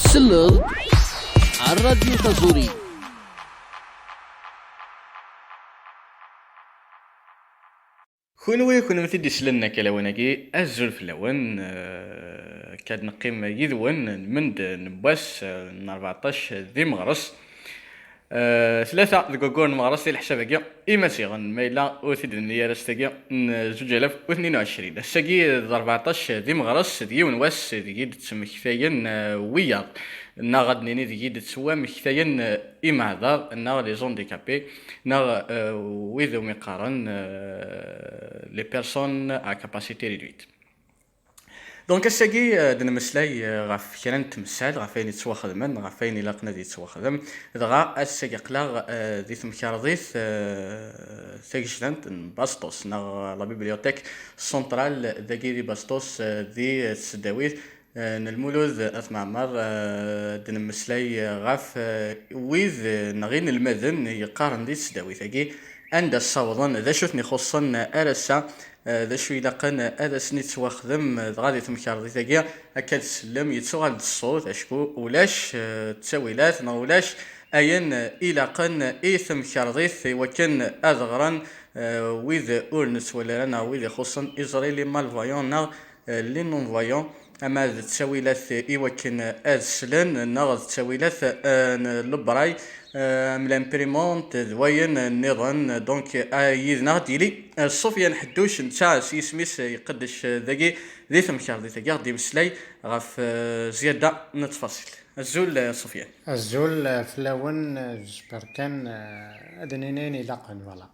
تسلل الراديو تزوري. كون مثل سلنا كلاوناكي الزول في اللون كاد نقيم يذون من نباس 14 ذي مغرس ثلاثة ذكوكون مغرس الحساب كيا إما سيغن ميلا وثيد النية رستاكيا 2022 الساقي 14 ذي مغرس ديون واس ديد تسمى كفاين ويا نا غاد نيني ديد تسوى مكفاين إما هذا نا لي زونديكابي نا ويذو مقارن لي بيرسون ا كاباسيتي ريدويت. دونك الساقي دنمسلاي غاف كرا نتمسال غاف اين يتسوا خدمن غاف اين الا قنا دي يتسوا خدم دغا الساقي قلا دي تمكارضيث ثيكشلانت باستوس نا لا بيبليوتيك سنترال داكي دي باستوس دي تسداويت المولود أثمعمر دنمسلاي غاف ويذ نغين المذن يقارن دي تسداويت اكي عند الصوضن ذا شوثني خصن أرسا ذا شو يلقن هذا سنيت سواخدم غادي تمكار ذي هكا تسلم يتسوغل الصوت اشكو ولاش تساويلات ولاش اين إلاقن ايثم كارضيث وكان اذغرا ويذ اورنس ولا انا ويذ خصن ازرائيلي مالفايون لي نون فايون اما تساويلات ايوكن ازسلن نغض تساويلات لبراي من لامبريمونت دوين النظام دونك يذنا ديلي صوفيان حدوش نتا سيسميس يقدش ذاكي ذي ثمكار ذي ثاكي غادي مسلاي غاف زيادة نتفاصيل الزول صوفيان الزول فلاون جبر كان ادنينين لاقن ولا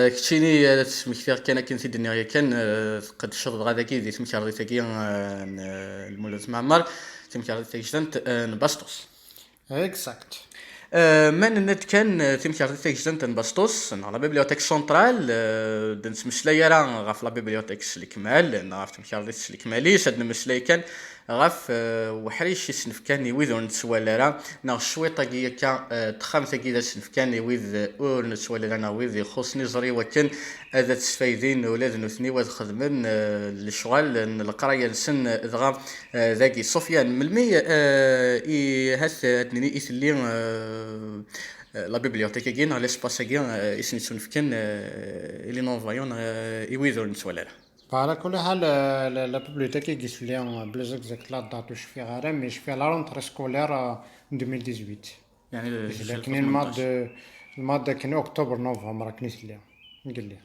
كتشيني تسمكتير كان كنتي الدنيا كان قد شرط غاداكي ذي ثمكار ذي ثاكي المولد معمر ثمكار ذي ثاكي جدنت نباسطوس اكزاكت من نت كان تمشي تيجدنت باسطوس على بيبليوتيك سنترال دنس مسلاي راه غاف لا بيبليوتيك الكمال نعرف تمشي الكمالي سدنا مسلاي كان غاف وحريش يسنف كان يويذ نتسوال راه نا شويطه كا تخام ثقيله سنف كان يويذ اور نتسوال راه ويذ يخصني زري وكان هذا تسفايدين ولاد نثني واذ خدمن الشغل القرايه نسن دغا ذاكي سفيان ملمي هاث تني يثلي لا بيبليوتيك كاين على سباس كاين اسمي سنفكن اللي نونفايون يويذور نتسوال على كل حال لا بيبليوتيك يقيس لي بليزك زاك لا دات واش في غير مي في لا رونتر سكولير 2018 يعني لكن الماد كان اكتوبر نوفمبر كنيت لي قال لي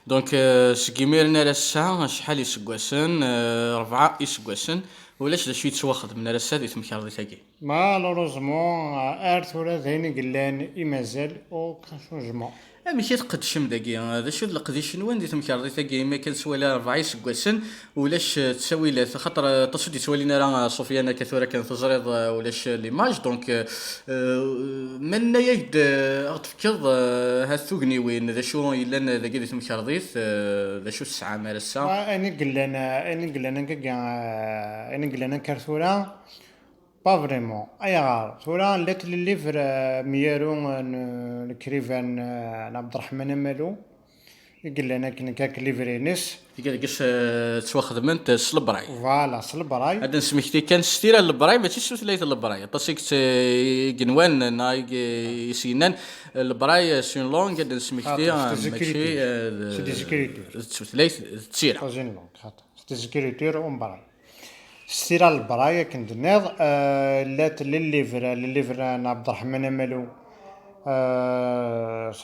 دونك سكيميرنا لسا شحال يسقاسن 4 يسقاسن ولاش شويه تواخذ من رساد يتمكر ذي تاكي مالوروزمون ارثورا ذهني قلان مازال او كشونجمون ماشي تقدشم داكي هذا شو القديش وين دي تمكر ذي تاكي ما كان سوالا 4 يسقاسن ولاش تساوي له خاطر تصدي سوالينا راه صوفيانا كثوره كان تزريض ولاش ليماج دونك من يد تفكر هالثوغني وين ذا شو الا ذاكي دي تمكر ذيث ذا شو الساعه مارسا اني قلنا كارثورا با فريمون اي غار ثورا لات لي ليفر ميارو الكريفان عبد الرحمن مالو يقول لنا كنا كاك ليفرينس يقول لك تواخذ من الصلبراي فوالا صلبراي هذا سميتي كان ستيرا البراي ماشي سوثليت البراي طاسيك جنوان ناي يسينان البراي سون لونغ هذا سميتي ماشي سوثليت تسيرا سون لونغ خاطر تذكيريتير ومبراي ستيرا البراي كنت ناض لات للليفر عبد الرحمن مالو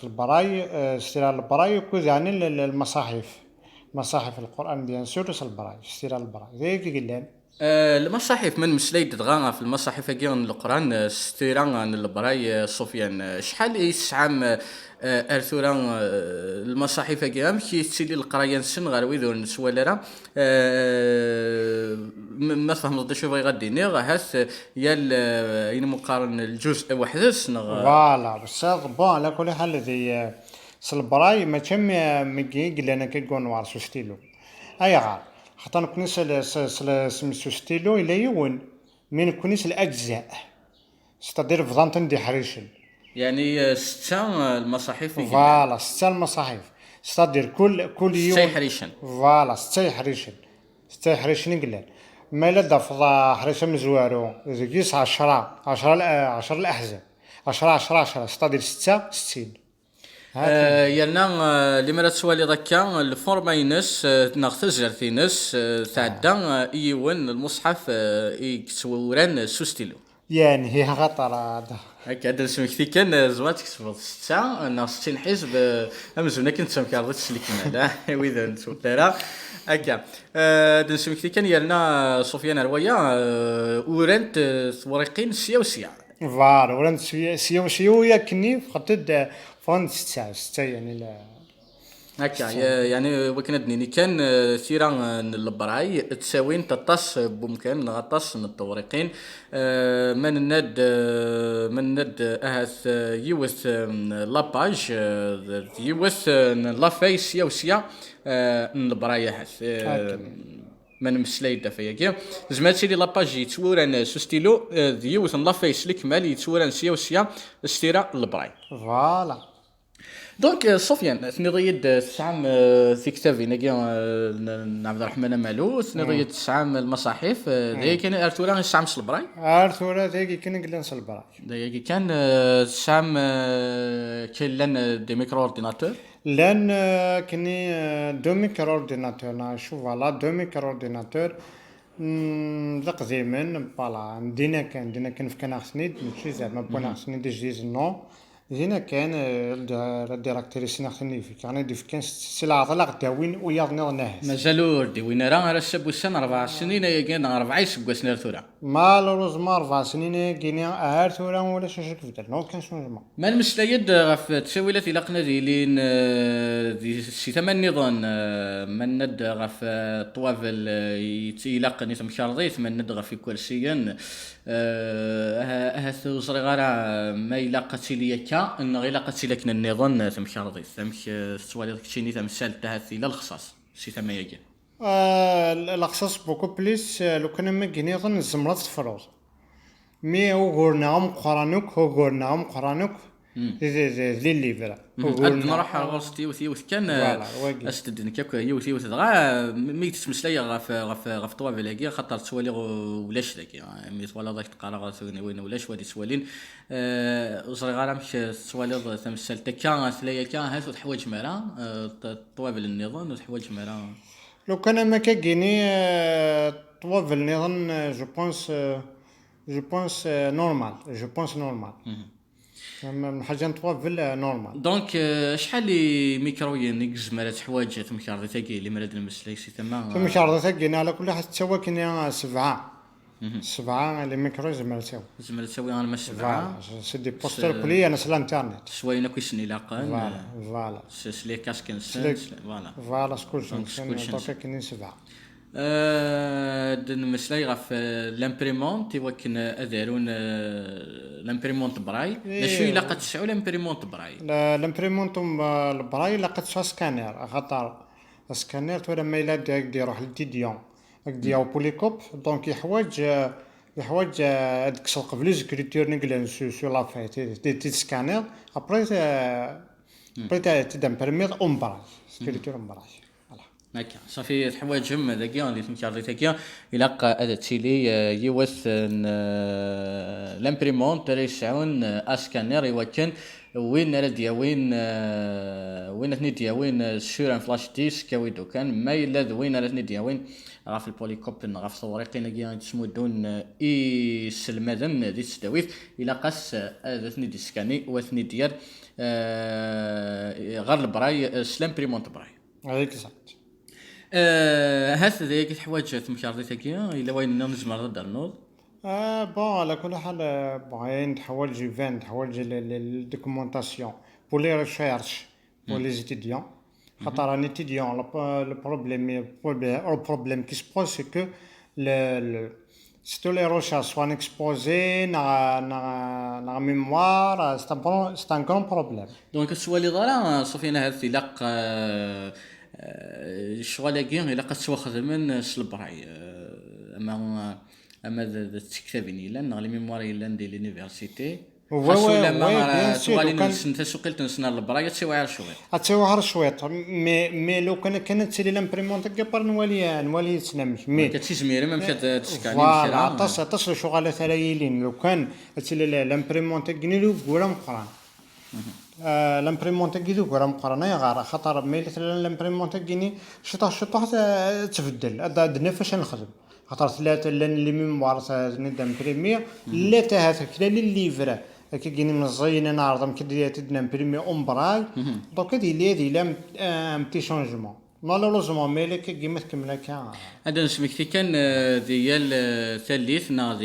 البراي ستيرا البراي كوز يعني المصاحف مصاحف القران بيان سور البراي ستيرا البراي ذيك قلنا المصاحف من مسليد دغا في المصاحف كيون القران ستيرا البراي صوفيان شحال يسعام ارثورا المصاحف كيام كي تسيلي القرايه نسن غير ويذو نسوالرا ما فهمت دا شو بغي غادي هاث يال ين مقارن الجزء وحدس فوالا بس بون على كل حال ذي البراي ما تم مكي قلنا كيكون وارسو ستيلو اي غار حتى نكونيس سميتو ستيلو الى يون من كونيس الاجزاء ستادير فضانتن دي حريشل يعني 6 المصاحف فوالا 6 المصاحف ستادير كل يوم 6 حريشن فوالا 6 حريشن 6 حريشن قلنا ما إلا دافض حريصة مزوارو زكيس 10 الأحزاب 10 ستادير 66 هاك يالنا اللي مرات سوالي ذاكا الفورما ينس ناغ تزرت ينس تعدى يون المصحف يكسوران سوستيلو يعني هي خطر هذا هكا هذا اسمك ثي كان زوات كسبت 6 ناغ 60 حزب امزونا كنت سمكار تسلك مالا وإذا نسوترا هكا هذا اسمك ثي كان يالنا سفيان روايا ورانت ورقين سيا وسيا فار ولا سيو ياكني فقدت فون 6 يعني لا هكا يعني وكندني كان ثيرا البراي تساوين تطاس بمكان غطاس التورقين من ند اهاث يوث لاباج يوث لافيس يوسيا البراي هاث من مسلاي دافيا زعما تسيلي لاباج يتوران سوستيلو يوث لافيس الكمال يتوران سيا وسيا استيرا البراي فوالا دونك سفيان ثنيضيد سعام في كتابي نقيا عبد الرحمن مالو ثنيضيد سعام المصاحف ذي كان ارتورا سعام صلبراي ارثورا ذيك كان قلنا صلبراي ذي كان سعام كان لان دي ميكرو اورديناتور لان كني دو ميكرو اورديناتور نشوف فوالا دو ميكرو اورديناتور ذاك زيمن فوالا عندنا كان في كان سنيد ماشي زعما بونا سنيد جديد نو هنا كان الديراكتوريس ناخذني في كان دي كان سلعه طلع داوين وياضنا ناهز مازالو دي وين راه السب والسنه 4 سنين يا 4 سب سنين ثورة مالوروز ما 4 سنين كينيا اهار ثورة ولا شي كفدر نو كان شنو ما المستيد غف تسويلات الى قنا لين دي سي ثمن نظام من ند غف طوافل يتيلاق نيت مشارضيت من ند غف كرسيا هاث صغيره ما يلاقت ليا ان غير لقت لك النظام تمشارضيت تمش سوالي كشيني تمثال تاعتي لا الخصاص سي ثما يجي الاخصاص بوكو بليس لو كان ما كنيظن الزمرات تفروز مي وغورناهم قرانوك ذي الليفرا قد ما راح غوستي وثيوث كان استدن كاكو يوثيوث غا مي تسمسلايا غف طواب لاكي خاطر تسوالي ولاش ذاك مي توالا ذاك تقرا وين ولاش وادي سوالين صغير غير مش سوالي تمثل تكا ثلايا كا هاث حوايج مرا طواب النظام وحوايج مرا لو كان ما كايني طواب النظام جو بونس نورمال من حاجه نطوافل نورمال دونك شحال ميكروين يجزمرات حوايج تمشارضي تاكي اللي مراد المسلي سي تما تمشارضي تاكي على كل حال تسوى كاين 7 اللي ميكرو زمرات تسوي انا 7 سي دي بوستر كلي انا سلا انترنت شويه كيسني لاقان فوالا سلي كاسكن فوالا سكول دوكا كاينين 7 دن مسلاي غف لامبريمونت يوكن ادارون لامبريمونت براي شو يلاقى تسعو لامبريمونت براي لامبريمونت البراي لاقى تسعو سكانير خاطر سكانير تولا ما الا يروح للتيديون ديال بوليكوب دونك يحواج هذيك قبل سكريتور نقلن سو لا فايت تي سكانير ابري تدم برمير امبراج سكريتور امبراج هكا صافي حوايجهم ذاكيا اللي تمشارضي تاكيا الا هذا تيلي يوث لامبريمونت يسعون اسكانير يوكن وين راه دياوين وين ثني دياوين سور ان فلاش ديسك ويدو كان ما الا وين راه ثني دياوين غاف البوليكوب غاف صوريقين كيا تسمو دون اي سلمادن دي تداويت الا قاس هذا ثني ديسكاني وثني ديال غير البراي سلامبريمونت براي هذيك صح هاث ذيك الحوايج تمشارضي تاكيا الا وين نجمر ضد النوض بون على كل حال بغينا حوايج ايفنت حوايج الدوكيومونطاسيون بور لي ريشيرش بور لي ستوديون خاطر ان ستوديون البروبليم كي سبوز سي كو سيتو لي ريشيرش سوان اكسبوزي نا ميموار سي ان غران بروبليم دونك السؤال اللي ضرا صوفينا هذا تلاق الشغل الا قد سوا خدمن سلبراي اما الكتابين الا لي ميموار الا دي لونيفرسيتي خاصو لما بيان سور تغالي لو كان نسن تسوقيل نسنا البرايه تسوي شويه. اتوهر شويط مي لو كانت تسالي لامبريمونت كبر نولي تسلمك مي كتسي زميري ما مشات تسكاني فوالا الكرا. عطاس شغالة ثلايلين لو كان تسالي لامبريمونت كنيلو كورا مقران لامبريمونت كيدو كورا مقران يا غار خاطر مي لامبريمونت كيني شطح تبدل هذا دنا فاش نخدم خاطر ثلاثة لان اللي ميموار ندم بريمير لا تاهات كلا ليفرا كي كيني مزيان نعرض كي تدنا بريمير امبراي دونك هذه لا ان بتي شونجمون مالوروزمون مالك كيما تكمل هكا. هذا نسميك كان ديال ثالث نا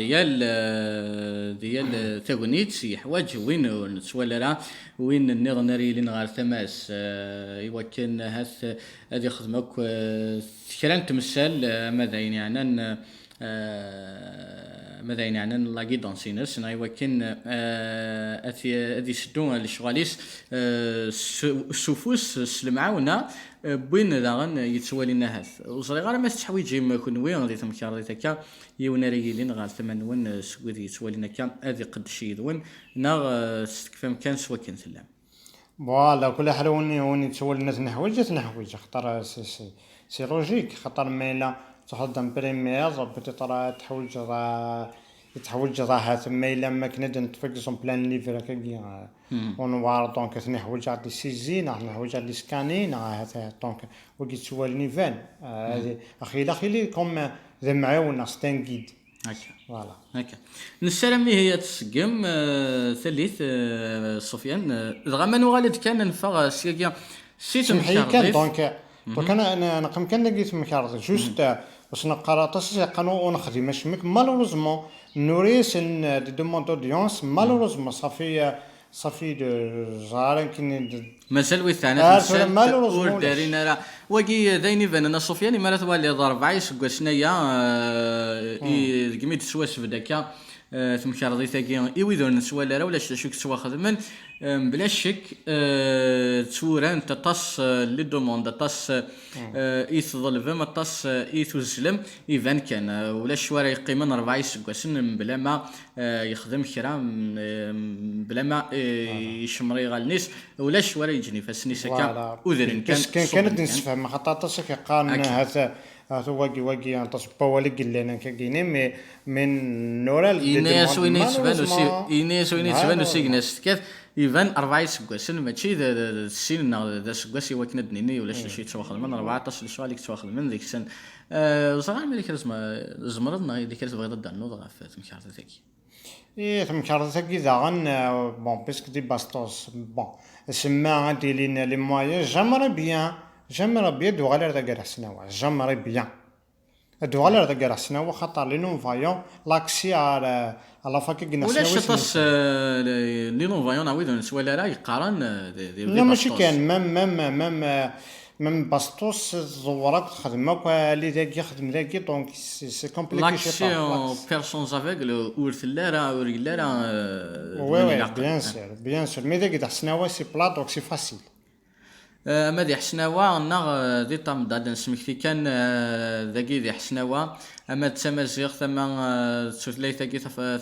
ديال تاغنيت سي حوايج وين نتسوالرا وين النغنري اللي نغار ثماس ايوا كان هاث هذه خدمك كرا تمثال ماذا يعني ماذا يعني لاقي دونسينس ايوا كان هذه شدو الشغاليس سوفوس المعاونه بين داغن يتسوالينا هاث وصغير ما تحويجي ما كنوي غادي تمكار غادي تكا يونا ريلين غال ثمنون سكودي يتسوالينا كان هذه قد شي ذون نا استكفى مكان سوا كان سلام فوالا كل حال وني تسول الناس نحويج خاطر سي لوجيك خاطر ميلا تخدم بريمير بتطرا تحوج راه ثما الا ما كنا نتفكسون بلان ليفر كي ونوار دونك ثني حوج على السيزين نحوج على السكانين هذا دونك وكي تسوال نيفان هذه اخي لي كوم ذا معاون ستان جيد هكا فوالا هكا نسلم هي تسقم ثالث سفيان غما نغالد كان نفغ سيكيا سيتم كان دونك انا نقم كان لقيت مكارض جوست باش نقرا تصي قانون ونخدم ماشي مالوروزمون نوريس دي دوموند اودينس مالوروزمون صافي دو زارن كي مازال ويثانا مالوروزمون دارينا راه واقي دايني فانا سفيان ما توالي ضرب عايش كواشنايا كيميت سواس بداكا تمكارضي تاكي ايويدور نسوالا ولا شوك سوا خدمن بلا شك توران تطاس لي دوموند تطاس يتظلم تطاس يتوزلم ايفان كان ولا شواري قيمه 4 سكواسن بلا ما يخدم كرا بلا ما يشمري غالنيس ولا شواري يجني فاسني سكا اذرن كانت نسفهم خاطر تصك قان هذا واقي نتص بوالي قلنا كاينين مي من نورال يناس وين يتبانو سيغناس كيف ايفان 4 سكواسن ماشي السين ذا سكواسي وكنا دنيني ولا شي تواخذ من 14 شهر اللي تواخذ من ذيك السن صراحه ملي كرزما زمرضنا اللي كانت بغيت ضد النوض غاف تمكارت تاكي تمكارت تاكي داغن بون بيسك دي باستوس بون سما دي لي مويان جامرا بيان دو غالير دا كاع سناوا جامرا بيان دو غالير دا كاع سناوا خاطر لي نون فايون لاكسي على فاكي كنا ولا شطاس لي نون فايون عاود نسوالا راه يقارن لا ماشي كان ميم باستوس زورات خدمه اللي داك يخدم داك دونك سي كومبليكي شي با بيرسونز افيغل اور ثلارا اور غلارا وي بيان سور مي داك تاع سناوا سي بلا دونك سي فاسيل ما دي حسناوا نا دي طام داد نسمكتي كان ذاكي دي حسناوا اما تسمازيغ ثم ثلاثه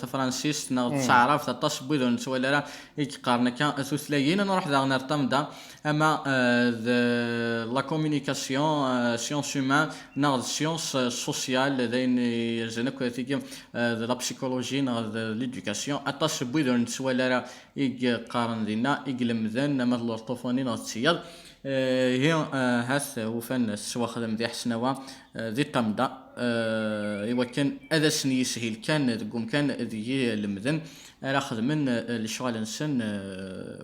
فرانسيس نا تعرف تطاش بيدون نتوالا راه يقارن كان ثلاثين نروح ذا نرتم دا اما لا كومونيكاسيون سيونس هيومان نا سيونس سوسيال داين يرزنك تيجي لا بسيكولوجي نا ليدوكاسيون اطاش بيدون نتوالا راه يقارن دينا يقلم ذن مثل الطوفوني نا تسيال هي هاث وفن السوا خدم دي حسنوا دي طمدا ايوا كان هذا سني يسهل كان تقوم كان ذي المذن راه خدمن الشغل نسن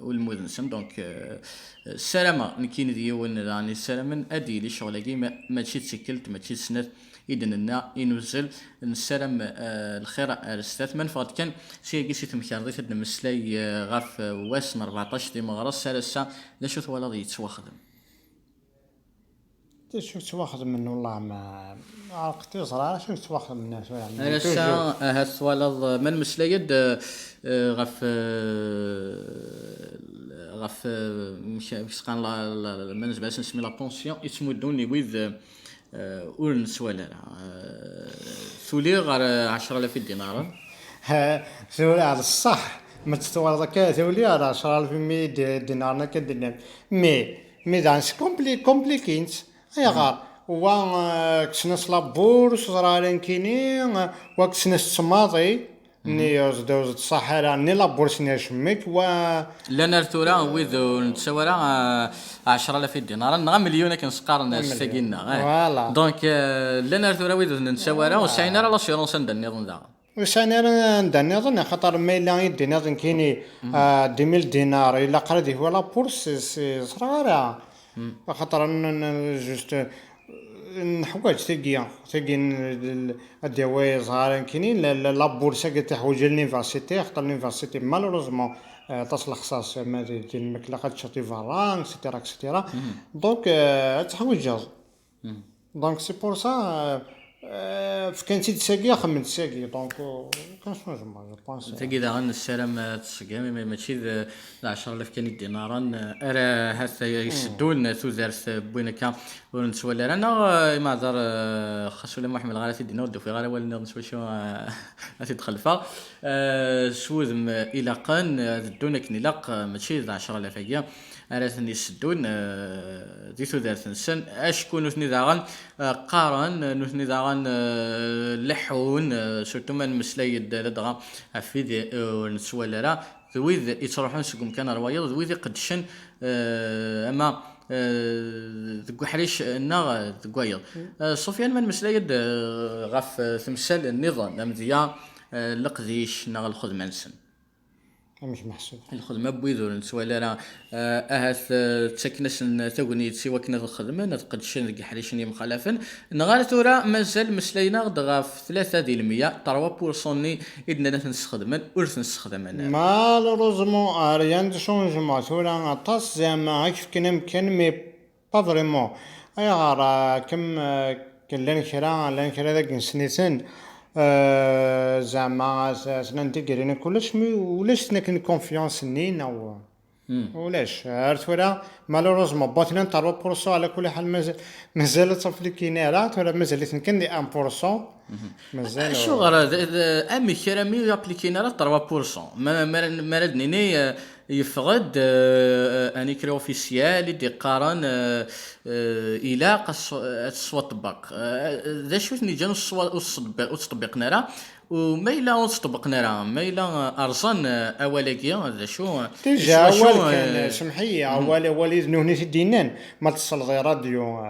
والمذن نسن دونك السلامه نكين ديون راني السلامه ادي لي شغل كي ماشي تسكلت ماشي سنت إذننا ينزل نسلم الخير استثمن فقط كان سي تمكار ضيف المسلي غاف واسن 14 دي مغرس سالسا لا شو ولا ضي تواخدم شو تواخدم منه والله ما عرفتي صراحه شو تواخدم من الناس ولا لسا هاس ولا من مسلي غاف مش قان لا منز باش نسمي لا بونسيون يتمدوني ويز اور نسوالا ثولي غير 10,000 دينار ثولي على الصح ما تستوى ذاك تولي على 10,000 دينار كدنا مي دان سي كومبليكينت يا غار هو كسنس لابورس راه كاينين وكسنس السماطي ني زدوز الصحراء ني لابورس ني شميك لان الثورة ويذو نتساورا 10,000 دينار نغا مليون كنسقارن ساكينا فوالا دونك لان الثورة ويذو نتساورا وسعينا راه لاسيرونس ندير النظام دابا وساني عندنا نظن خاطر ما الا يدي نظن كايني 2000 دينار الا قرا هو لابورس صغيره خاطر جوست الحوايج تاقي الدوايا صغارين كاينين لا بورصه كتحوج للونيفرسيتي خاطر اليونيفرسيتي مالوروزمون تصل خصاص ديال الماكله كتشري فالان اكسيتيرا دونك تحوج دونك سي بور سا كنتي تساقي خمم تساقي دونك كنشنو جو بونس تاقي دا غنسالم تسقامي ماشي 10,000 كان دينارا راه هسا يسدون توزارت بوينكا ونتسوال انا ما دار خاصو لا محمد غير تيدينا ودو في غير والنا نسوي شو تدخل فا سوذم الى قان دون كنيلاق ماشي 10,000 هي راه يسدون دي توزارت نسن اشكون ثني داغن قارن نثني داغن لحون سورتو من مسلايد دغا عفيدي ونسوال راه ذويذ يتروحون سكم كان روايض ذويذ قدشن اما ذكو حريش النغ ذكويض سفيان من مسلايد غف تمثال النظام مزيا لقديش نغ الخدمه نسن مش محسوب الخدمه بويذو نسوال راه اهات تسكنس تغني سوا كنا الخدمه نتقدشن ذك حريشني مخالفا نغار ثورا مازال مسلينا غدغا في 3% ني إدنا نستخدم ورث نستخدم مالوروزمون ريان دو شونجمون ثورا طاس زعما كيف كان مي با فريمون اي غار كم كان لان كرا داك سنيتين زعما سنان تقرينا كلش ولاش كان كونفيونس نينا ولاش عرفت ولا مالوروزمون باتنا 3% على كل حال مازال تصفلي كينارات ولا مازال كندي 1% مازال شو غرا امي كرامي يابليكينا راه 3% ما ردني يفقد اني كري اوفيسيال دي قارن الى الصوت باك ذا شو ني جانو وتطبقنا راه وما الا طبقنا راه ما الا ارزان اولاكيا هذا شو تيجا اول كان سمحيه اول نهني دينان ما تصل غير راديو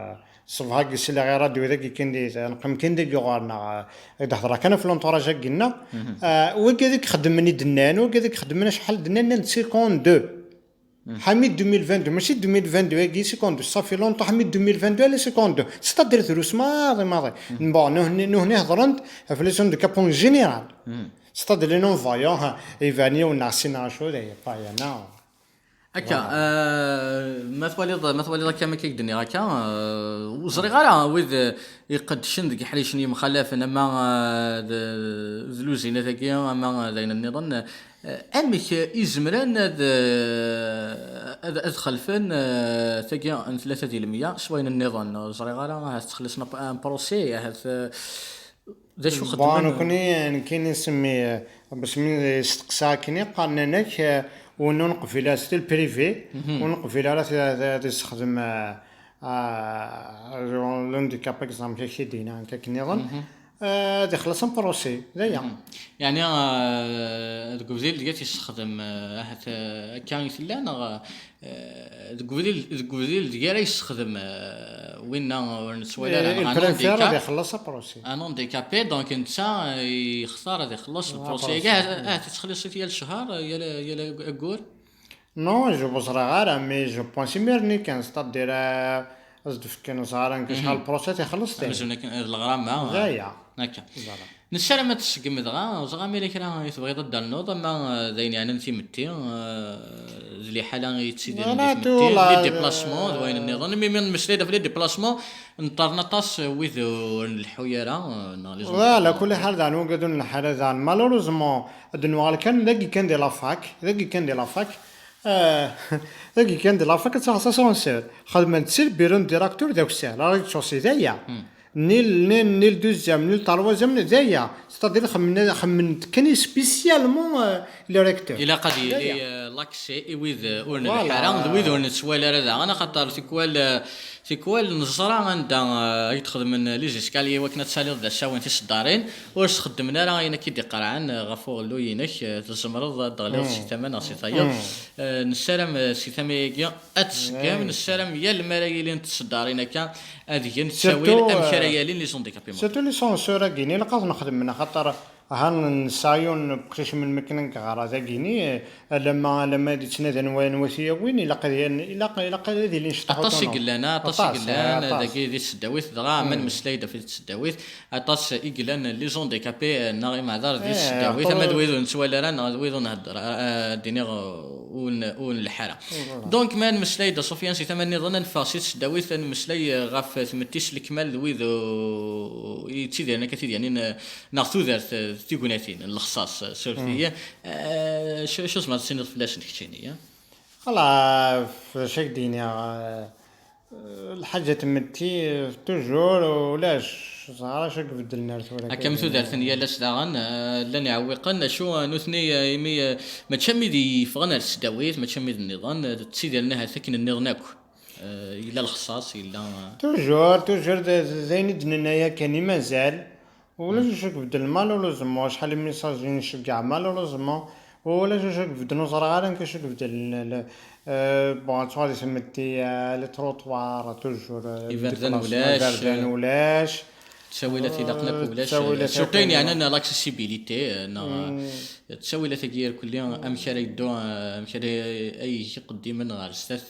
صفها قيس غير راديو ذاك كندي نقم كندي غارنا هضره كان في لونطوراج قلنا وكذاك خدمني دنان وكذاك خدمنا شحال دنان سيكون 2 حميد 2022 ماشي 2022 كي سيكوند صافي لونطو حميد 2022 لا سيكوند ستادير دروس ماضي بون نهني هضرنت في ليسون دو كابون جينيرال ستادير لي نون فايون ايفاني وناسينا شو داير بايانا هكا ما تولي كما كيدني هكا وزري غير ويد يقدشن ديك حريشني مخالف اما زلوزينا ذاكيا اما داين النظام امك يزمران ادخل فين ثاكيا 3% شوين النظام زري غير تخلصنا ان بروسي هذا ذا شو خدمه بانو كوني كاين نسمي باش من استقصا كني قالناك وننقف الى ستيل بريفي وننقف الى راه تستخدم لونديكاب اكزامبل كي دينا هكاك نظن هذا خلص بروسي ذايا يعني الكوزيل اللي يستخدم كان يتلانا الكوزيل اللي يستخدم وين نسوالها البريفير يخلص بروسي انون ديكابي دونك انت يختار هذا يخلص البروسي كاع تخلص ديال الشهر يا كور نو جو بصرا غير مي جو بونسي ميرني كان ستادير ازدف كانوا صغارين كشحال البروسيس يخلص تاني الغرام غاية هكا نسال ما تسقم دغا زغا ملي كرا يتبغي ضد النوض ما داين يعني انت متي زلي حاله يتسيدي لي ديبلاسمون وين النظام مي من مسيده في لي ديبلاسمون نطرنا طاس ويذ الحيره لا كل حال دانو قدون الحاله دان مالوروزمون دنوال كان داكي كان دي لافاك ذاك كان دي لافاك تاع ساسونسير خدمه تسير بيرون ديراكتور داك الساعه راه تشوسي دايا نيل دوزيام نيل تروازيام دايا ستادير خمنت كاني سبيسيالمون لو ريكتور الى قد يلي لاكسي ويذ اون الحرام ويذ اون سوال هذا انا خاطر تيكوال نزرا عندها يتخدم من لي زيسكالي وكنا تسالي ذا ساوين في الصدارين واش خدمنا راه انا كي دي قرعان غفور لوينك تزمرض دغلي سي ثمن سي طيب نسلم سي ثمي اتسكام نسلم يا المرايلين تصدارين كا هذه تساوي الامشاريالين لي سون ديكابي سيرتو لي سون سورا كيني لقاط نخدم منها خاطر هان نسايون بقيش من المكان كغرا كيني لما ديتنا نواسيه وين الا قد هذه اللي نشطحوا طاسي قلنا داكي دي السداويت دغا من مسلايده في السداويت طاس يقلان لي زون ديكابي ناغي معذر دي السداويت اما دويدو نسوال راه دويدو نهضر ديني ون الحاله دونك مان مسلايده سفيان سي ثمن نظن نفاسي السداويت مسلاي غاف ثمتيش الكمال دويدو يتيدي انا كثير يعني ناخذ ذات تيكوناتين الخصاص سورفيه شو اسمها السنه فلاش نكتينيه خلا فاش دينيا الحاجه تمتي توجور ولاش صراحه شك بدلنا هكا مثل ثانيه لاش داغن لن يعوقن شو نثني يمي ما تشمي دي فغنا السداويت ما تشمي النظام تسيدي لنا ساكن النظناك الى الخصاص الى توجور زين دنيا كان مازال ولا شك بدل مال ولا زعما شحال من ميساج نشجع مال ولا زعما ولا شك بدل نصرا غير كنشك بدل بون توالي سميتي لي تروطوار توجور يفردان ولاش تساوي لا تلاقناك ولاش سورتين يعني انا لاكسيسيبيليتي تساوي لا تغيير كل يوم امشي يدو امشي اي شيء قديما على الاستاذ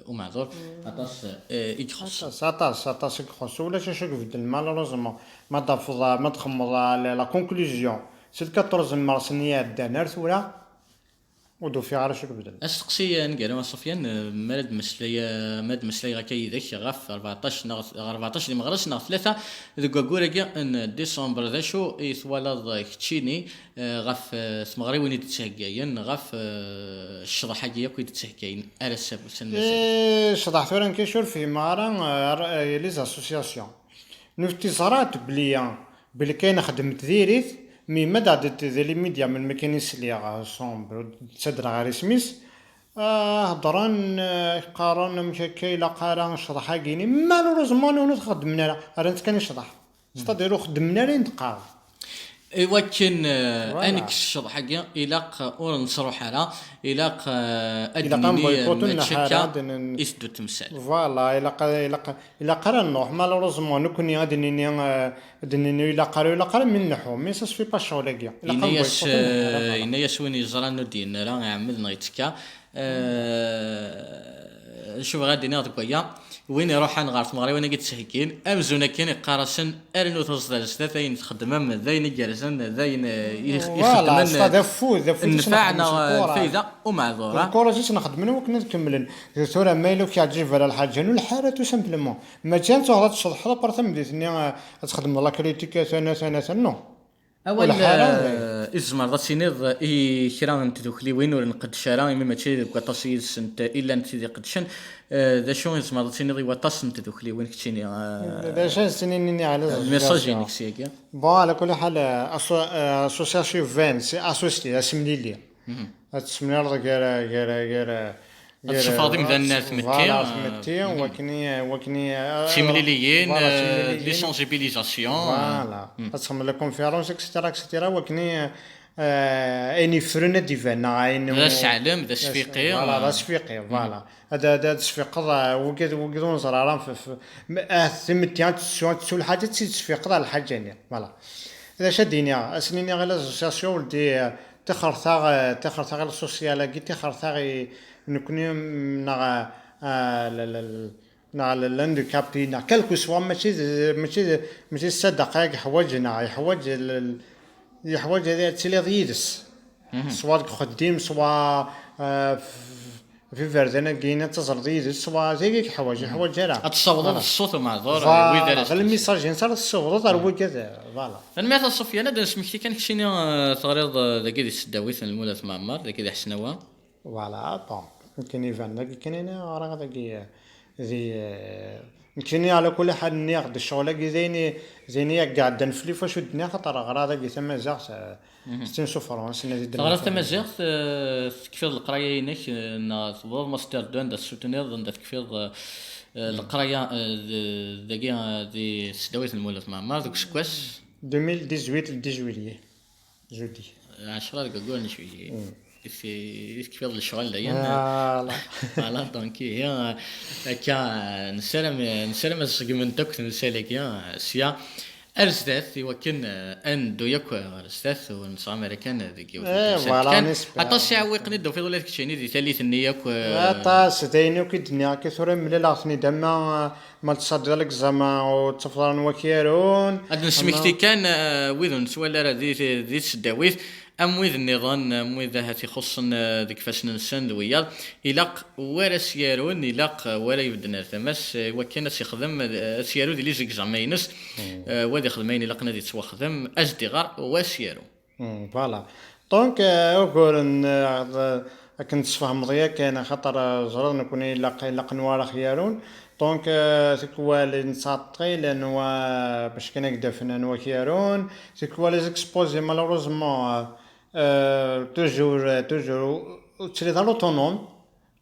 ومعذور عطاس يخص عطاس يخص ولا شك بدل مالوريزمون ما تفض ما تخمض لا كونكلوزيون سي 14 مارسنيه دانر ولا ودو في عرش بدل استقسي نقال سفيان ماد مسلي غاكاي ذاك غاف 14 اللي مغرس ناغ 3 ذوك كوريكا ان ديسمبر ذا شو يثوالد كتشيني غاف سمغري وين يتسهكاين غاف الشطحه كي يتسهكاين على السبب شطح ثورا كيشور في مارا لي زاسوسياسيون نفتي صرات بلي كاين خدمت ديريت مي مدى ذي ميديا من ميكانيس اللي صومبر تسدر غير سميس هضران قارن مشاكي لا قارن شرحه كيني مالوريزمون ونو خدمنا راه انت كان شرح ستاديرو خدمنا لين تقار ولكن انك الشرح كاع الاق ونصرو حاله الاق ادني متشكا يسدو تمثال فوالا الا قرا نروح مالوريزمون نكوني ادني الا قرا من نحو مي سا سفي با شغل كاع ينايا وين يزرا نو ديالنا راه عمد نغيتكا شوف غادي ناض كويا وين يروح نغارت مغري وين قلت سهكين امزونا كاين قارسن ارنو تصدر ثلاثين تخدم ذاين جالسن ذاين يخدم نفعنا فايده ومعذوره الكره جيت نخدم وكنا نكمل ثورة مايلو كيعجب على الحاجه الحاله تو سامبلومون ما كان تهضر تشرح لها برا بديتني تخدم لا كريتيك ثنا نو اول ازمر ضسينيض كرا انت دوكلي وين ولا نقد شارع ما تشي كطاسي سنت الا انت قدشن ذا شو ازمر ضسينيض وطاس انت دوكلي وين كتشيني ذا شو سنيني على الميساج نكسيك بون على كل حال اسوسياسيون فان سي اسوسيي اسمني لي اسمني غير الصفاضي من الناس متي وكني سيميليين لي سونسيبيليزاسيون فوالا تسمى لا كونفيرونس اكسترا وكني اني فرنا ديفانا ذا السعلم ذا السفيقي فوالا ذا السفيقي فوالا هذا السفيق وكذا نزرارا في ثمتيان تسول حاجه تسفيق على الحاجه فوالا اذا شديني اسنيني غير لاسوسياسيون ولدي تخرثا غير السوسيال كي تخرثا نكوني نا لانديكابي نا كالكو سوا ماشي 6 دقائق يحوج هذا تسلي يدس سوا خديم سوا في فردنا كاينه تصرد يدس سوا زي حوايج راه تصوت الصوت معذور ويدار غير الميساج نصر الصوت هو كذا فوالا المثل الصوفيان هذا سمحتي كان كشيني تغريض ذاك السداويت المولات معمر ذاك اللي حسنوا فوالا بون كاين يفان كاين راه هذاك ذي يمكنني على كل حال ناخد الشغل كي زيني قاعد نفلي فاش ودني خاطر غراضه كي تما زاغ ستين سوفرونس نزيد تغرس تمازيغ تكفيض القرايه ينك تبوض ماستر دون دا سوتونير دا تكفيض القرايه داكيا دي سداويت المولف معمر دوك شكواس 2018 دي جويلية جودي 10 كقول شويه في كفيض الشغل دايا لا فوالا دونك هي كا نسلم من دوك نسالك يا سيا الزدات يوكن ان دو ياك الزدات ونص امريكان ديك فوالا نسبة عطا الساعه ويقني دو في ولات كشيني دي ثالث النياك عطا ستيني وكي الدنيا كي ثورة ملي لاخني دما ما تصدق لك زعما وتصفران وكيرون هاد نسميكتي كان ويذن سوالا راه دي تسداويت ام ويذ النظام ام ويذ هاتي خصن ديك فاش ننسان ويا يلاق ورا سيارون يلاق ورا يبدنا تماس وكان يخدم سيارو ديال زيك زعما ينس وادي خدمين يلاقنا دي تواخدم اصدقاء وسيارو فوالا دونك نقول كنت تفهم ضيا كان خاطر زرد نكون يلاق نوار خيارون دونك تكوالي نساطي لانه باش كان هكذا فنان وكيارون تكوالي زيكسبوزي مالوروزمون توجور تشري دالو طونوم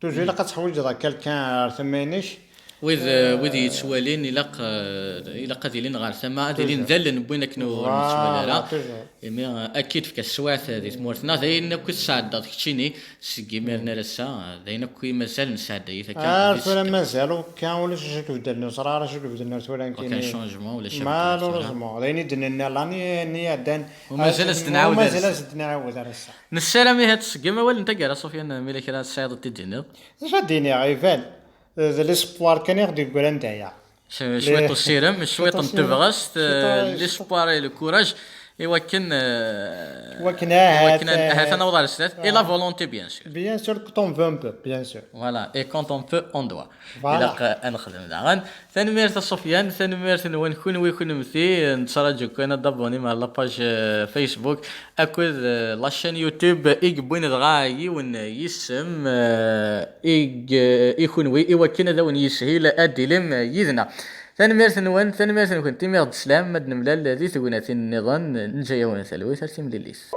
توجور الا كتحوج راه كالكان ثمانيش وذ يتسوالين إلا ديالين غير ثما ديالين ذلن بوينك نتسوالها مي اكيد في السواعث هذه تمورتنا داين كنت سعد كتشيني سكي ميرنا رسا داين كوي مازال نسعد اذا كان فلا مازال كان ولا شي بدلنا صرا شي بدلنا ولا كاين شونجمون ولا شي مالوريزمون داين دنا لاني دان ومازال نعاود رسا نسلامي هاد السكيمه ولا انت كاع سفيان ملي كرا السعيد تدينا شاديني غيفان ليسبوار كان ياخد يقول نتايا شويه السيرم شويه تبغست ليسبوار الكوراج يوكن هذا نوضع السلات اي لا فولونتي بيان سور كون فون بو بيان سور فوالا اي كونت اون بو اون دوا الى نخدم داغن ثاني ميرت سفيان ثاني ميرت نكون ويكون مثي نتفرجوا كاين دابوني مع لاباج فيسبوك اكود لاشين يوتيوب بوين دغاي ون يسم يكون وي يوكن هذا ون يسهيل اديلم يذنا ثاني ميرت نكون تيمير السلام مد نملال الذي تكون النظام نجايا ونسالوي ترسيم لليس